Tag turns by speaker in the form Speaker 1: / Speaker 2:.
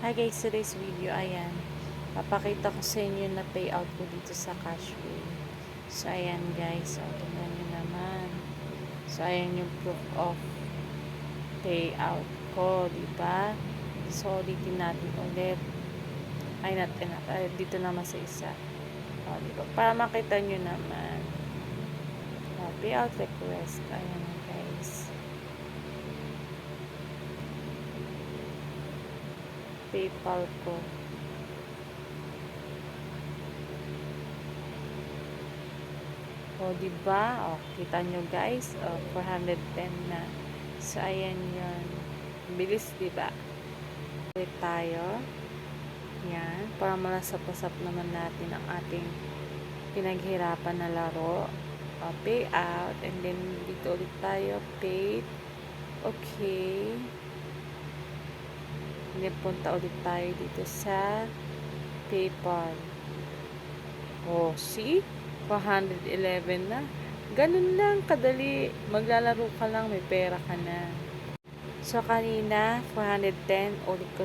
Speaker 1: Hi guys, today's video, ayan, papakita ko sa inyo na payout ko dito sa Cashpay. So ayan guys, tingnan nyo naman. So ayan yung proof of payout ko, diba? So ulitin natin ulit. Ay natin, dito naman sa isa. Diba? Para makita nyo naman. Payout request, ayan guys. PayPal ko. O, diba? O, kita nyo guys. O, 410 na. So, ayan yun. Bilis, diba? Ulit tayo. Yan. Para malasap-lasap naman natin ang ating pinaghirapan na laro. O, pay out. And then, dito ulit tayo. Paid. Okay. And then, punta ulit tayo dito sa PayPal. O, see? 411 na. Ganun lang kadali. Maglalaro ka lang, may pera ka na. So, kanina, 410, ulit ko